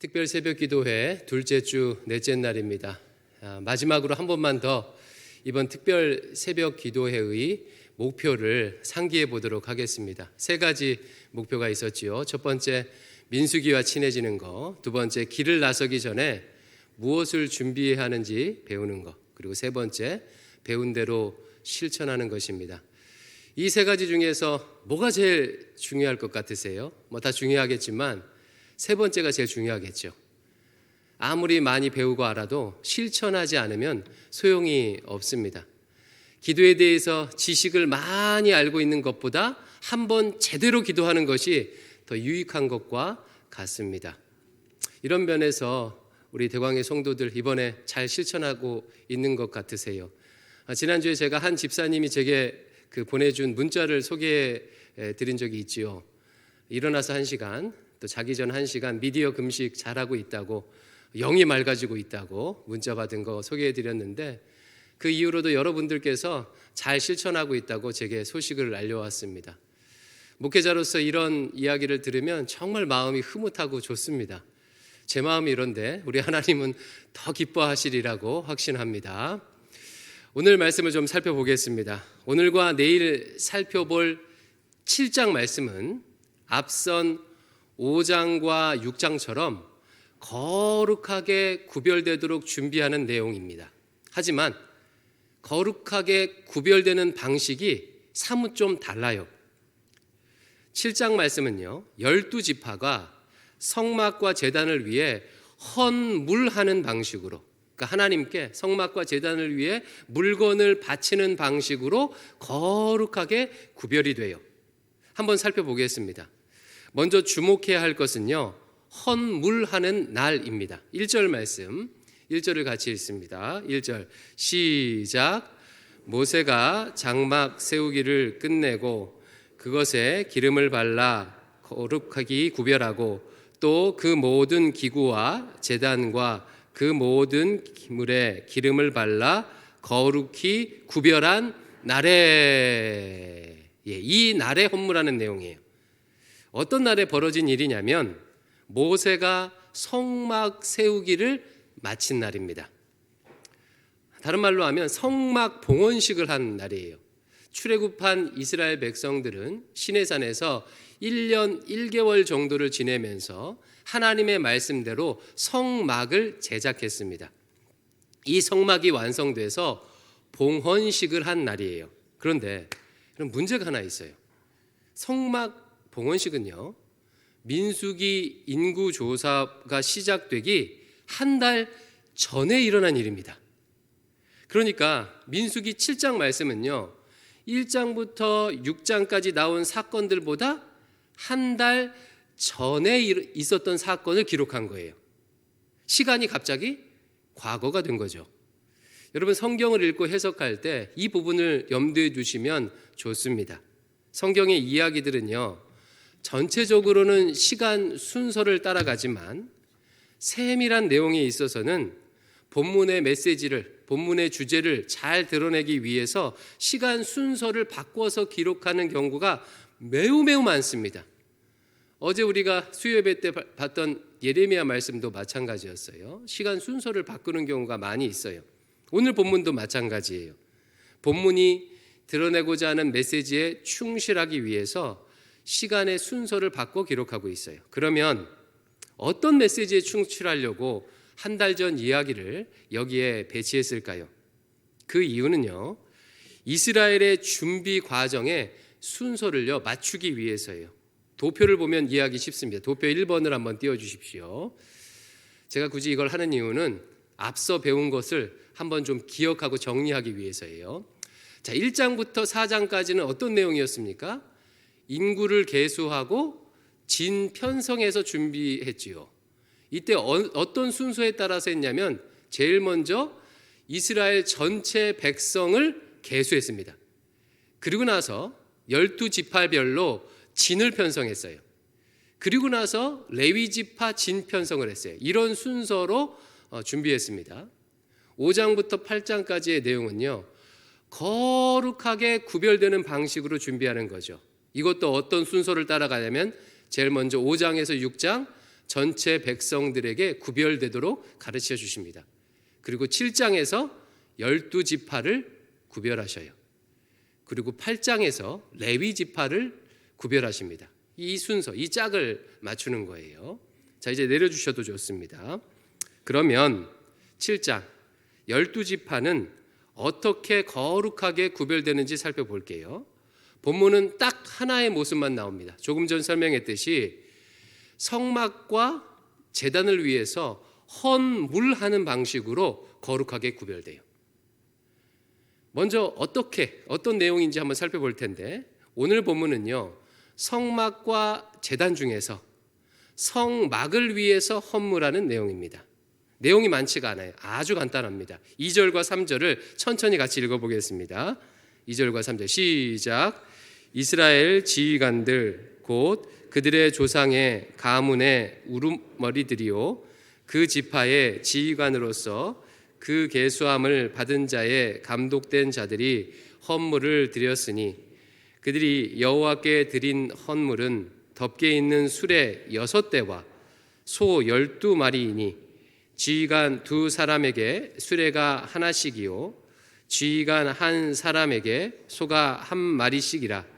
특별 새벽 기도회 둘째 주 넷째 날입니다. 마지막으로 한 번만 더 이번 특별 새벽 기도회의 목표를 상기해 보도록 하겠습니다. 세 가지 목표가 있었지요. 첫 번째, 민수기와 친해지는 거. 두 번째, 길을 나서기 전에 무엇을 준비해야 하는지 배우는 거. 그리고 세 번째, 배운 대로 실천하는 것입니다. 이 세 가지 중에서 뭐가 제일 중요할 것 같으세요? 다 중요하겠지만 세 번째가 제일 중요하겠죠. 아무리 많이 배우고 알아도 실천하지 않으면 소용이 없습니다. 기도에 대해서 지식을 많이 알고 있는 것보다 한번 제대로 기도하는 것이 더 유익한 것과 같습니다. 이런 면에서 우리 대광의 성도들 이번에 잘 실천하고 있는 것 같으세요? 지난주에 제가 한 집사님이 제게 보내준 문자를 소개해 드린 적이 있지요. 일어나서 1시간, 또 자기 전 1시간 미디어 금식 잘하고 있다고, 영이 맑아지고 있다고 문자 받은 거 소개해 드렸는데, 그 이후로도 여러분들께서 잘 실천하고 있다고 제게 소식을 알려왔습니다. 목회자로서 이런 이야기를 들으면 정말 마음이 흐뭇하고 좋습니다. 제 마음이 이런데 우리 하나님은 더 기뻐하시리라고 확신합니다. 오늘 말씀을 좀 살펴보겠습니다. 오늘과 내일 살펴볼 7장 말씀은 앞선 5장과 6장처럼 거룩하게 구별되도록 준비하는 내용입니다. 하지만 거룩하게 구별되는 방식이 사뭇 좀 달라요. 7장 말씀은요, 12지파가 성막과 제단을 위해 헌물하는 방식으로, 그러니까 하나님께 성막과 제단을 위해 물건을 바치는 방식으로 거룩하게 구별이 돼요. 한번 살펴보겠습니다. 먼저 주목해야 할 것은요, 헌물하는 날입니다. 1절 말씀, 1절을 같이 읽습니다. 1절 시작. 모세가 장막 세우기를 끝내고 그것에 기름을 발라 거룩하게 구별하고 또 그 모든 기구와 제단과 그 모든 기물에 기름을 발라 거룩히 구별한 날에, 이 날에 헌물하는 내용이에요. 어떤 날에 벌어진 일이냐면 모세가 성막 세우기를 마친 날입니다. 다른 말로 하면 성막 봉헌식을 한 날이에요. 출애굽한 이스라엘 백성들은 시내산에서 1년 1개월 정도를 지내면서 하나님의 말씀대로 성막을 제작했습니다. 이 성막이 완성돼서 봉헌식을 한 날이에요. 그런데 그럼 문제가 하나 있어요. 성막 봉헌식은요, 민수기 인구조사가 시작되기 한 달 전에 일어난 일입니다. 그러니까 민수기 7장 말씀은요, 1장부터 6장까지 나온 사건들보다 한 달 전에 있었던 사건을 기록한 거예요. 시간이 갑자기 과거가 된 거죠. 여러분, 성경을 읽고 해석할 때 이 부분을 염두에 두시면 좋습니다. 성경의 이야기들은요, 전체적으로는 시간 순서를 따라가지만 세밀한 내용에 있어서는 본문의 메시지를, 본문의 주제를 잘 드러내기 위해서 시간 순서를 바꿔서 기록하는 경우가 매우 많습니다. 어제 우리가 수요예배 때 봤던 예레미야 말씀도 마찬가지였어요. 시간 순서를 바꾸는 경우가 많이 있어요. 오늘 본문도 마찬가지예요. 본문이 드러내고자 하는 메시지에 충실하기 위해서 시간의 순서를 바꿔 기록하고 있어요. 그러면 어떤 메시지에 충실하려고 한 달 전 이야기를 여기에 배치했을까요? 그 이유는요, 이스라엘의 준비 과정의 순서를요 맞추기 위해서예요. 도표를 보면 이해하기 쉽습니다. 도표 1번을 한번 띄워주십시오. 제가 굳이 이걸 하는 이유는 앞서 배운 것을 한번 좀 기억하고 정리하기 위해서예요. 자, 1장부터 4장까지는 어떤 내용이었습니까? 인구를 계수하고 진 편성해서 준비했지요. 이때 어떤 순서에 따라서 했냐면 제일 먼저 이스라엘 전체 백성을 계수했습니다. 그리고 나서 12지파별로 진을 편성했어요. 그리고 나서 레위지파 진 편성을 했어요. 이런 순서로 준비했습니다. 5장부터 8장까지의 내용은요, 거룩하게 구별되는 방식으로 준비하는 거죠. 이것도 어떤 순서를 따라가냐면 제일 먼저 5장에서 6장 전체 백성들에게 구별되도록 가르쳐 주십니다. 그리고 7장에서 12지파를 구별하셔요. 그리고 8장에서 레위 지파를 구별하십니다. 이 순서, 이 짝을 맞추는 거예요. 자, 이제 내려주셔도 좋습니다. 그러면 7장 12지파는 어떻게 거룩하게 구별되는지 살펴볼게요. 본문은 딱 하나의 모습만 나옵니다. 조금 전 설명했듯이 성막과 제단을 위해서 헌물하는 방식으로 거룩하게 구별돼요. 먼저 어떤 내용인지 한번 살펴볼 텐데, 오늘 본문은요, 성막과 제단 중에서 성막을 위해서 헌물하는 내용입니다. 내용이 많지가 않아요. 아주 간단합니다. 2절과 3절을 천천히 같이 읽어보겠습니다. 2절과 3절 시작. 이스라엘 지휘관들 곧 그들의 조상의 가문의 우두머리들이요 그 지파의 지휘관으로서 그 계수함을 받은 자의 감독된 자들이 헌물을 드렸으니 그들이 여호와께 드린 헌물은 덮개 있는 수레 6대와 소 12마리이니 지휘관 2사람에게 수레가 하나씩이요 지휘관 1사람에게 소가 1마리씩이라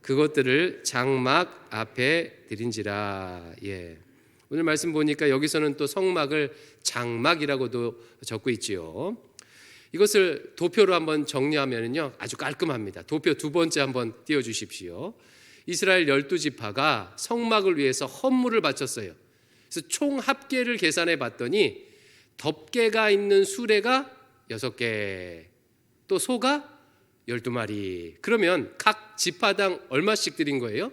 그것들을 장막 앞에 드린지라. 오늘 말씀 보니까 여기서는 또 성막을 장막이라고도 적고 있지요. 이것을 도표로 한번 정리하면요 아주 깔끔합니다. 도표 두 번째 한번 띄워주십시오. 이스라엘 12지파가 성막을 위해서 헌물을 바쳤어요. 그래서 총 합계를 계산해 봤더니 덮개가 있는 수레가 6개, 또 소가 12마리. 그러면 각 지파당 얼마씩 드린 거예요?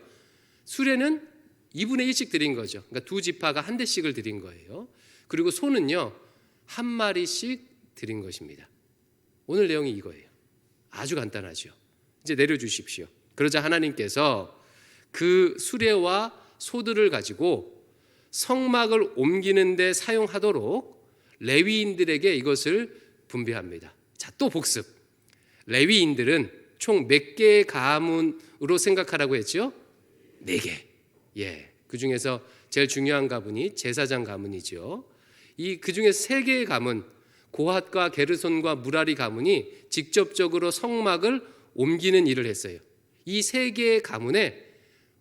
수레는 2분의 1씩 드린 거죠. 그러니까 두 지파가 한 대씩을 드린 거예요. 그리고 소는요 1마리씩 드린 것입니다. 오늘 내용이 이거예요. 아주 간단하죠. 이제 내려주십시오. 그러자 하나님께서 그 수레와 소들을 가지고 성막을 옮기는 데 사용하도록 레위인들에게 이것을 분배합니다. 자, 또 복습. 레위인들은 총 몇 개의 가문으로 생각하라고 했죠? 4개. 그 중에서 제일 중요한 가문이 제사장 가문이죠. 그 중에서 3개의 가문, 고핫과 게르손과 무라리 가문이 직접적으로 성막을 옮기는 일을 했어요. 이 3개의 가문에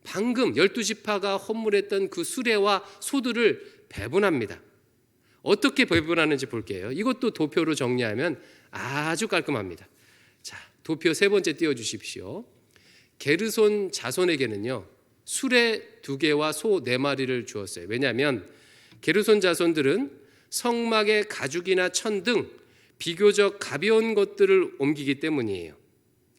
방금 12지파가 헌물했던 그 수레와 소들을 배분합니다. 어떻게 배분하는지 볼게요. 이것도 도표로 정리하면 아주 깔끔합니다. 자, 도표 세 번째 띄워주십시오. 게르손 자손에게는요 수레 2개와 소 4마리를 주었어요. 왜냐하면 게르손 자손들은 성막의 가죽이나 천 등 비교적 가벼운 것들을 옮기기 때문이에요.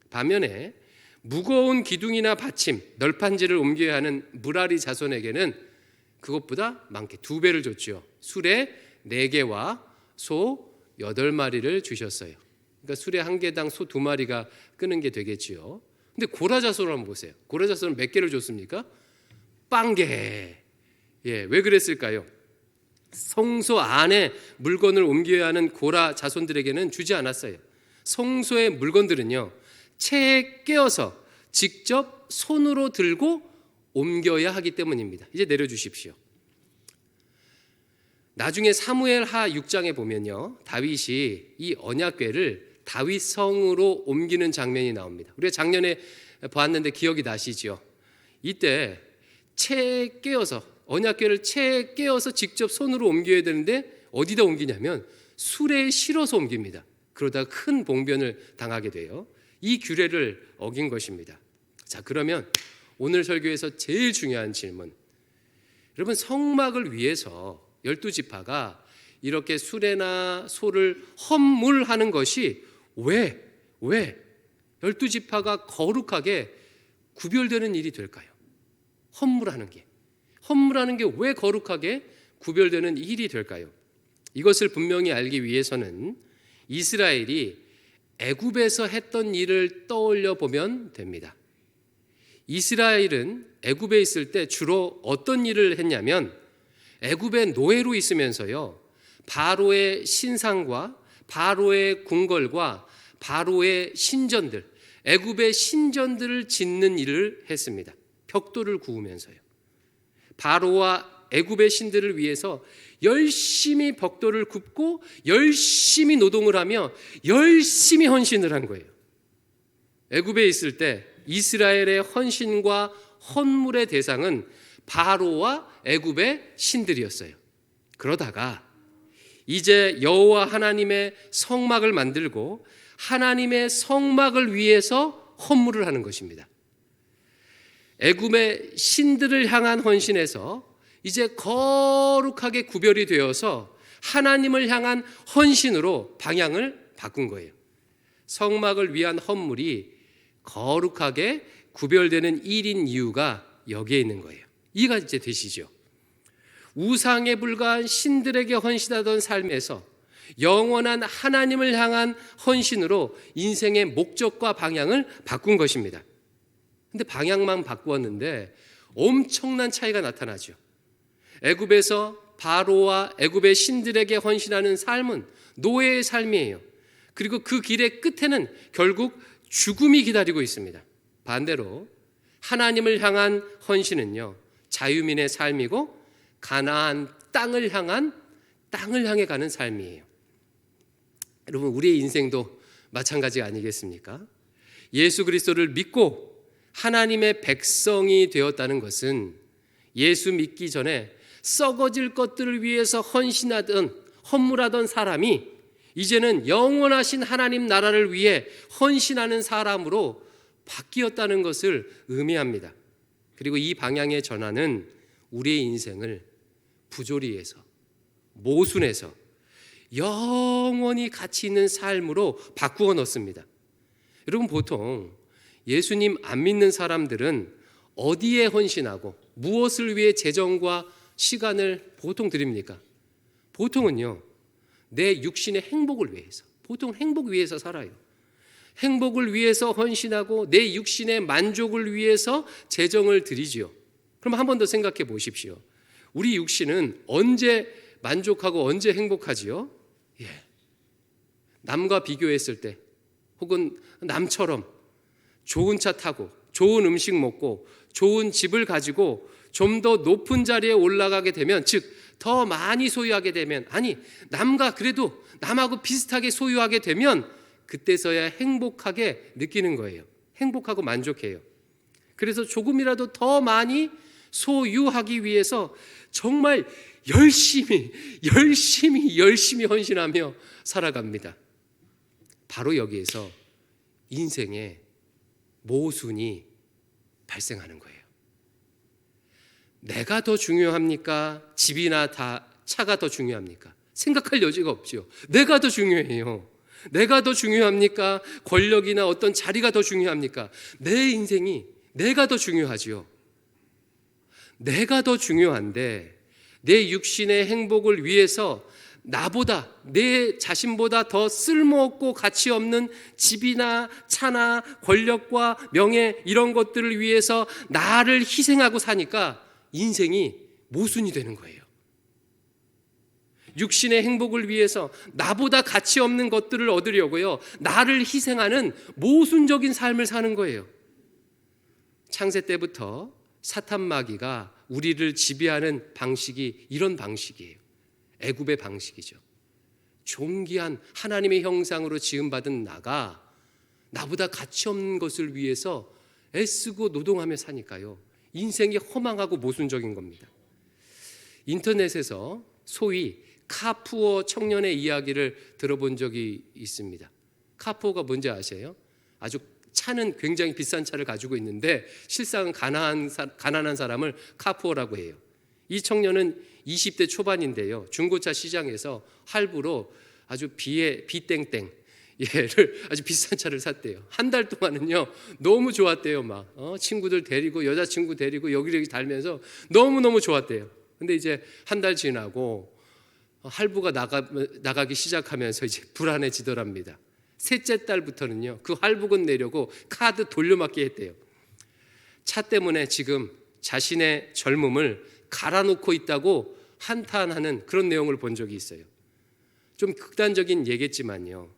반면에 무거운 기둥이나 받침, 널판지를 옮겨야 하는 무라리 자손에게는 그것보다 많게 2배를 줬죠. 수레 4개와 소 8마리를 주셨어요. 그러니까 수레 1개당 소 2마리가 끄는 게 되겠지요. 근데 고라 자손을 한번 보세요. 고라 자손은 몇 개를 줬습니까? 0개. 왜 그랬을까요? 성소 안에 물건을 옮겨야 하는 고라 자손들에게는 주지 않았어요. 성소의 물건들은요 채에 꿰어서 직접 손으로 들고 옮겨야 하기 때문입니다. 이제 내려주십시오. 나중에 사무엘하 6장에 보면요 다윗이 이 언약궤를 다윗성으로 옮기는 장면이 나옵니다. 우리가 작년에 봤는데 기억이 나시죠? 이때 채에 꿰어서 언약궤를 채에 꿰어서 직접 손으로 옮겨야 되는데 어디다 옮기냐면 수레에 실어서 옮깁니다. 그러다가 큰 봉변을 당하게 돼요. 이 규례를 어긴 것입니다. 자, 그러면 오늘 설교에서 제일 중요한 질문. 여러분, 성막을 위해서 12지파가 이렇게 수레나 소를 헌물하는 것이 왜 12지파가 거룩하게 구별되는 일이 될까요? 헌물하는 게 왜 거룩하게 구별되는 일이 될까요? 이것을 분명히 알기 위해서는 이스라엘이 애굽에서 했던 일을 떠올려 보면 됩니다. 이스라엘은 애굽에 있을 때 주로 어떤 일을 했냐면 애굽의 노예로 있으면서요 바로의 신상과 바로의 궁궐과 바로의 신전들, 애굽의 신전들을 짓는 일을 했습니다. 벽돌을 구우면서요. 바로와 애굽의 신들을 위해서 열심히 벽돌을 굽고 열심히 노동을 하며 열심히 헌신을 한 거예요. 애굽에 있을 때 이스라엘의 헌신과 헌물의 대상은 바로와 애굽의 신들이었어요. 그러다가 이제 여호와 하나님의 성막을 만들고 하나님의 성막을 위해서 헌물을 하는 것입니다. 애굽의 신들을 향한 헌신에서 이제 거룩하게 구별이 되어서 하나님을 향한 헌신으로 방향을 바꾼 거예요. 성막을 위한 헌물이 거룩하게 구별되는 일인 이유가 여기에 있는 거예요. 이해가 이제 되시죠? 우상에 불과한 신들에게 헌신하던 삶에서 영원한 하나님을 향한 헌신으로 인생의 목적과 방향을 바꾼 것입니다. 근데 방향만 바꾸었는데 엄청난 차이가 나타나죠. 애굽에서 바로와 애굽의 신들에게 헌신하는 삶은 노예의 삶이에요. 그리고 그 길의 끝에는 결국 죽음이 기다리고 있습니다. 반대로 하나님을 향한 헌신은요, 자유민의 삶이고 가나안 땅을 향해 가는 삶이에요. 여러분, 우리의 인생도 마찬가지 아니겠습니까? 예수 그리스도를 믿고 하나님의 백성이 되었다는 것은 예수 믿기 전에 썩어질 것들을 위해서 헌물하던 사람이 이제는 영원하신 하나님 나라를 위해 헌신하는 사람으로 바뀌었다는 것을 의미합니다. 그리고 이 방향의 전환은 우리의 인생을 부조리에서, 모순에서 영원히 가치 있는 삶으로 바꾸어 놓습니다. 여러분, 보통 예수님 안 믿는 사람들은 어디에 헌신하고 무엇을 위해 재정과 시간을 보통 드립니까? 보통은요, 내 육신의 행복을 위해서, 보통 행복 위해서 살아요. 행복을 위해서 헌신하고 내 육신의 만족을 위해서 재정을 드리지요. 그럼 한 번 더 생각해 보십시오. 우리 육신은 언제 만족하고 언제 행복하지요? 남과 비교했을 때, 혹은 남처럼 좋은 차 타고 좋은 음식 먹고 좋은 집을 가지고 좀 더 높은 자리에 올라가게 되면, 즉 더 많이 소유하게 되면, 아니 남과 그래도 남하고 비슷하게 소유하게 되면 그때서야 행복하게 느끼는 거예요. 행복하고 만족해요. 그래서 조금이라도 더 많이 소유하기 위해서 정말 열심히 헌신하며 살아갑니다. 바로 여기에서 인생의 모순이 발생하는 거예요. 내가 더 중요합니까? 집이나 차가 더 중요합니까? 생각할 여지가 없죠. 내가 더 중요해요. 내가 더 중요합니까? 권력이나 어떤 자리가 더 중요합니까? 내 인생이 내가 더 중요하지요. 내가 더 중요한데 내 육신의 행복을 위해서 나보다, 내 자신보다 더 쓸모없고 가치 없는 집이나 차나 권력과 명예, 이런 것들을 위해서 나를 희생하고 사니까 인생이 모순이 되는 거예요. 육신의 행복을 위해서 나보다 가치 없는 것들을 얻으려고요, 나를 희생하는 모순적인 삶을 사는 거예요. 창세 때부터 사탄 마귀가 우리를 지배하는 방식이 이런 방식이에요. 애굽의 방식이죠. 존귀한 하나님의 형상으로 지음받은 나가 나보다 가치 없는 것을 위해서 애쓰고 노동하며 사니까요, 인생이 허망하고 모순적인 겁니다. 인터넷에서 소위 카푸어 청년의 이야기를 들어본 적이 있습니다. 카푸어가 뭔지 아세요? 아주 차는 굉장히 비싼 차를 가지고 있는데 실상은 가난한 사람을 카푸어라고 해요. 이 청년은 20대 초반인데요, 중고차 시장에서 할부로 아주 비땡땡 얘를 아주 비싼 차를 샀대요. 한 달 동안은요 너무 좋았대요. 막 친구들 데리고, 여자친구 데리고 여기저기 달면서 너무너무 좋았대요. 근데 이제 한 달 지나고 할부가 나가기 시작하면서 이제 불안해지더랍니다. 셋째 달부터는요 그 할부금 내려고 카드 돌려막기 했대요. 차 때문에 지금 자신의 젊음을 갈아놓고 있다고 한탄하는 그런 내용을 본 적이 있어요. 좀 극단적인 얘기겠지만요,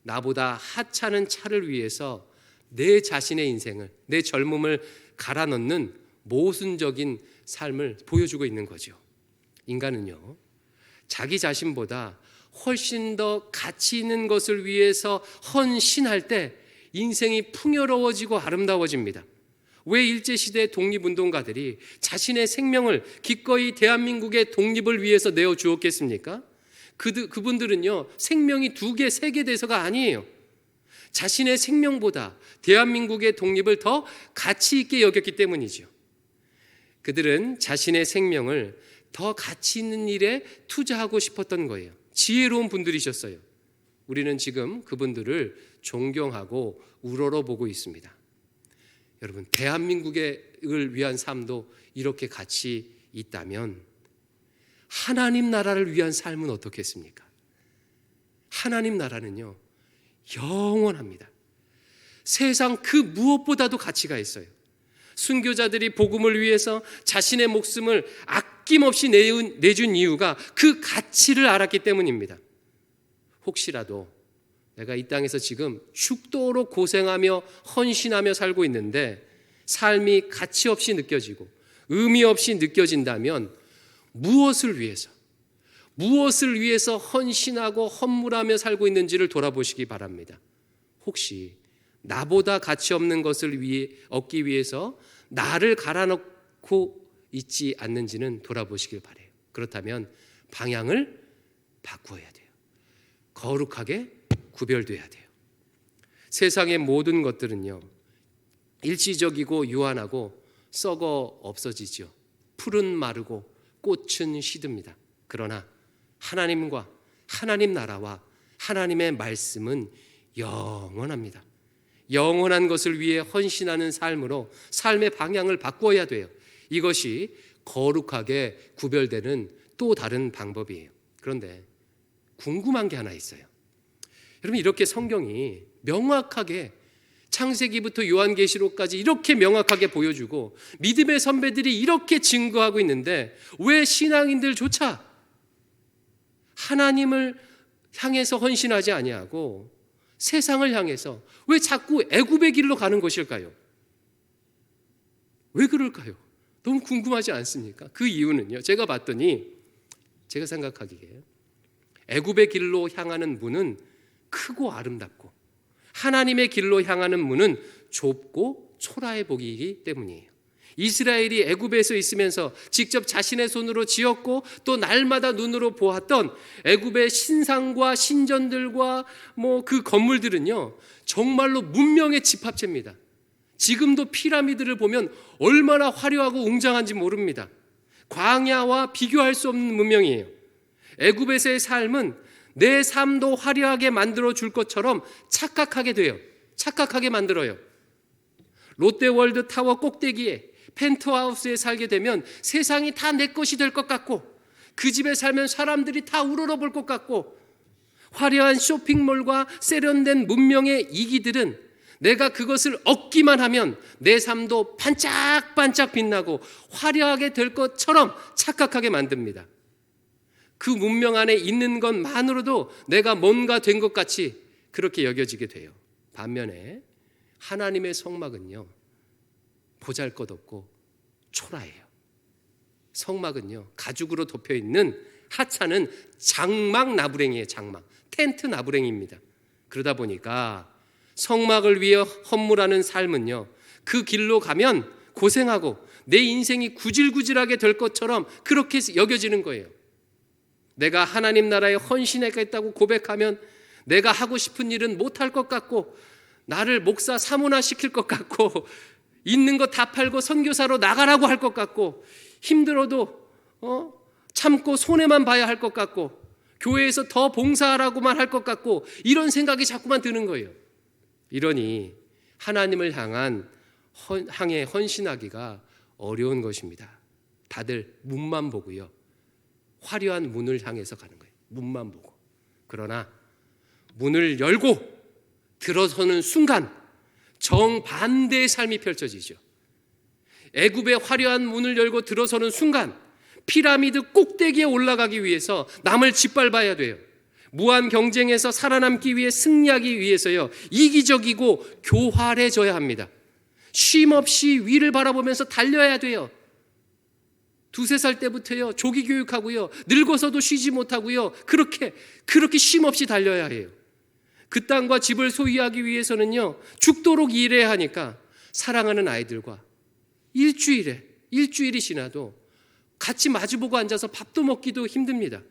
나보다 하찮은 차를 위해서 내 자신의 인생을, 내 젊음을 갈아넣는 모순적인 삶을 보여주고 있는 거죠. 인간은요, 자기 자신보다 훨씬 더 가치 있는 것을 위해서 헌신할 때 인생이 풍요로워지고 아름다워집니다. 왜 일제시대 독립운동가들이 자신의 생명을 기꺼이 대한민국의 독립을 위해서 내어주었겠습니까? 그분들은요, 생명이 2개, 3개 돼서가 아니에요. 자신의 생명보다 대한민국의 독립을 더 가치 있게 여겼기 때문이죠. 그들은 자신의 생명을 더 가치 있는 일에 투자하고 싶었던 거예요. 지혜로운 분들이셨어요. 우리는 지금 그분들을 존경하고 우러러보고 있습니다. 여러분, 대한민국을 위한 삶도 이렇게 가치 있다면 하나님 나라를 위한 삶은 어떻겠습니까? 하나님 나라는요, 영원합니다. 세상 그 무엇보다도 가치가 있어요. 순교자들이 복음을 위해서 자신의 목숨을 아낌없이 내준 이유가 그 가치를 알았기 때문입니다. 혹시라도 내가 이 땅에서 지금 죽도록 고생하며 헌신하며 살고 있는데 삶이 가치 없이 느껴지고 의미 없이 느껴진다면 무엇을 위해서 헌신하고 헌물하며 살고 있는지를 돌아보시기 바랍니다. 혹시 나보다 가치 없는 것을 얻기 위해서 나를 갈아넣고 있지 않는지는 돌아보시길 바라요. 그렇다면 방향을 바꾸어야 돼요. 거룩하게 구별돼야 돼요. 세상의 모든 것들은요, 일시적이고 유한하고 썩어 없어지죠. 풀은 마르고 꽃은 시듭니다. 그러나 하나님과 하나님 나라와 하나님의 말씀은 영원합니다. 영원한 것을 위해 헌신하는 삶으로 삶의 방향을 바꾸어야 돼요. 이것이 거룩하게 구별되는 또 다른 방법이에요. 그런데 궁금한 게 하나 있어요. 여러분, 이렇게 성경이 명확하게 창세기부터 요한계시록까지 이렇게 명확하게 보여주고 믿음의 선배들이 이렇게 증거하고 있는데 왜 신앙인들조차 하나님을 향해서 헌신하지 아니하고 세상을 향해서 왜 자꾸 애굽의 길로 가는 것일까요? 왜 그럴까요? 너무 궁금하지 않습니까? 그 이유는요, 제가 생각하기에 애굽의 길로 향하는 문은 크고 아름답고 하나님의 길로 향하는 문은 좁고 초라해 보이기 때문이에요. 이스라엘이 애굽에서 있으면서 직접 자신의 손으로 지었고 또 날마다 눈으로 보았던 애굽의 신상과 신전들과 그 건물들은요, 정말로 문명의 집합체입니다. 지금도 피라미드를 보면 얼마나 화려하고 웅장한지 모릅니다. 광야와 비교할 수 없는 문명이에요. 애굽에서의 삶은 내 삶도 화려하게 만들어줄 것처럼 착각하게 만들어요. 롯데월드 타워 꼭대기에 펜트하우스에 살게 되면 세상이 다 내 것이 될 것 같고 그 집에 살면 사람들이 다 우러러 볼 것 같고 화려한 쇼핑몰과 세련된 문명의 이기들은 내가 그것을 얻기만 하면 내 삶도 반짝반짝 빛나고 화려하게 될 것처럼 착각하게 만듭니다. 그 문명 안에 있는 것만으로도 내가 뭔가 된 것 같이 그렇게 여겨지게 돼요. 반면에 하나님의 성막은요, 보잘것없고 초라해요. 성막은요, 가죽으로 덮여있는 하찮은 장막 나부랭이에요. 장막, 텐트 나부랭이입니다. 그러다 보니까 성막을 위해 헌물하는 삶은요, 그 길로 가면 고생하고 내 인생이 구질구질하게 될 것처럼 그렇게 여겨지는 거예요. 내가 하나님 나라에 헌신하겠다고 고백하면 내가 하고 싶은 일은 못할 것 같고 나를 목사 사모나 시킬 것 같고 있는 거 다 팔고 선교사로 나가라고 할 것 같고 힘들어도 참고 손해만 봐야 할 것 같고 교회에서 더 봉사하라고만 할 것 같고 이런 생각이 자꾸만 드는 거예요. 이러니 하나님을 향해 헌신하기가 어려운 것입니다. 다들 문만 보고요, 화려한 문을 향해서 가는 거예요. 문만 보고. 그러나 문을 열고 들어서는 순간 정반대의 삶이 펼쳐지죠. 애굽의 화려한 문을 열고 들어서는 순간 피라미드 꼭대기에 올라가기 위해서 남을 짓밟아야 돼요. 무한 경쟁에서 살아남기 위해 승리하기 위해서요, 이기적이고 교활해져야 합니다. 쉼 없이 위를 바라보면서 달려야 돼요. 두세 살 때부터요, 조기 교육하고요, 늙어서도 쉬지 못하고요, 그렇게 쉼없이 달려야 해요. 그 땅과 집을 소유하기 위해서는요, 죽도록 일해야 하니까 사랑하는 아이들과 일주일이 지나도 같이 마주보고 앉아서 밥도 먹기도 힘듭니다.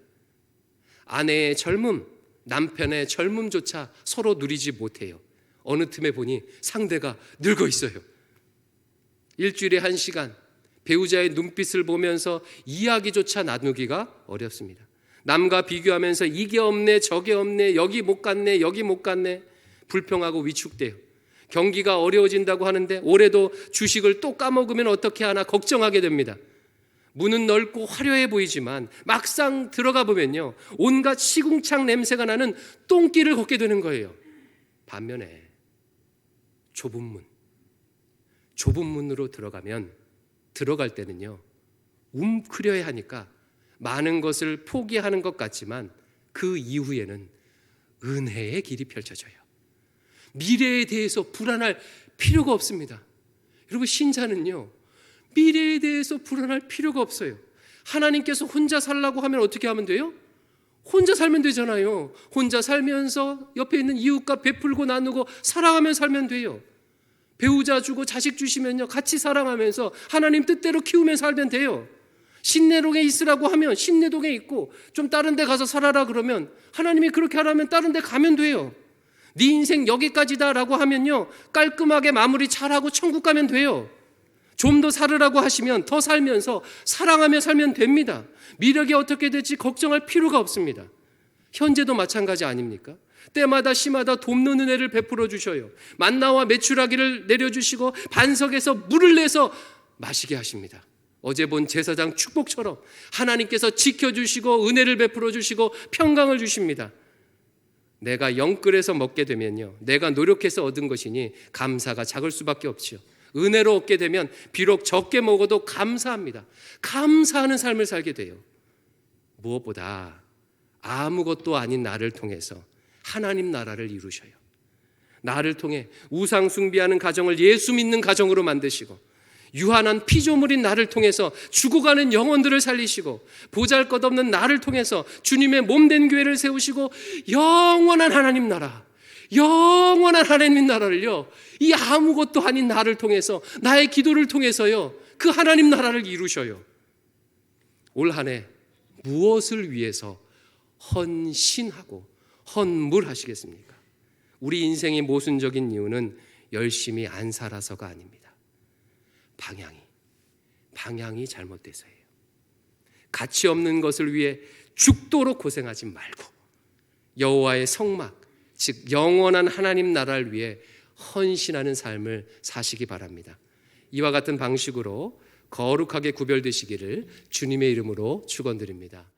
아내의 젊음, 남편의 젊음조차 서로 누리지 못해요. 어느 틈에 보니 상대가 늙어 있어요. 일주일에 1시간 배우자의 눈빛을 보면서 이야기조차 나누기가 어렵습니다. 남과 비교하면서 이게 없네, 저게 없네, 여기 못 갔네, 여기 못 갔네, 불평하고 위축돼요. 경기가 어려워진다고 하는데 올해도 주식을 또 까먹으면 어떻게 하나 걱정하게 됩니다. 문은 넓고 화려해 보이지만 막상 들어가 보면요, 온갖 시궁창 냄새가 나는 똥길을 걷게 되는 거예요. 반면에 좁은 문으로 들어갈 때는요, 움크려야 하니까 많은 것을 포기하는 것 같지만 그 이후에는 은혜의 길이 펼쳐져요. 미래에 대해서 불안할 필요가 없습니다. 여러분, 신자는요, 미래에 대해서 불안할 필요가 없어요. 하나님께서 혼자 살라고 하면 어떻게 하면 돼요? 혼자 살면 되잖아요. 혼자 살면서 옆에 있는 이웃과 베풀고 나누고 사랑하며 살면 돼요. 배우자 주고 자식 주시면요, 같이 사랑하면서 하나님 뜻대로 키우며 살면 돼요. 신내동에 있으라고 하면 신내동에 있고, 좀 다른 데 가서 살아라 그러면 하나님이 그렇게 하라면 다른 데 가면 돼요. 네 인생 여기까지다라고 하면요, 깔끔하게 마무리 잘하고 천국 가면 돼요. 좀 더 살으라고 하시면 더 살면서 사랑하며 살면 됩니다. 미래가 어떻게 될지 걱정할 필요가 없습니다. 현재도 마찬가지 아닙니까? 때마다 시마다 돕는 은혜를 베풀어 주셔요. 만나와 메추라기를 내려주시고 반석에서 물을 내서 마시게 하십니다. 어제 본 제사장 축복처럼 하나님께서 지켜주시고 은혜를 베풀어 주시고 평강을 주십니다. 내가 영끌에서 먹게 되면요, 내가 노력해서 얻은 것이니 감사가 작을 수밖에 없지요. 은혜로 얻게 되면 비록 적게 먹어도 감사합니다. 감사하는 삶을 살게 돼요. 무엇보다 아무것도 아닌 나를 통해서 하나님 나라를 이루셔요. 나를 통해 우상 숭배하는 가정을 예수 믿는 가정으로 만드시고, 유한한 피조물인 나를 통해서 죽어가는 영혼들을 살리시고, 보잘것없는 나를 통해서 주님의 몸된 교회를 세우시고, 영원한 하나님 나라를요, 이 아무것도 아닌 나를 통해서, 나의 기도를 통해서요, 그 하나님 나라를 이루셔요. 올 한 해 무엇을 위해서 헌신하고 헌물하시겠습니까? 우리 인생의 모순적인 이유는 열심히 안 살아서가 아닙니다. 방향이 잘못돼서예요. 가치 없는 것을 위해 죽도록 고생하지 말고 여호와의 성막, 즉 영원한 하나님 나라를 위해 헌신하는 삶을 사시기 바랍니다. 이와 같은 방식으로 거룩하게 구별되시기를 주님의 이름으로 축원드립니다.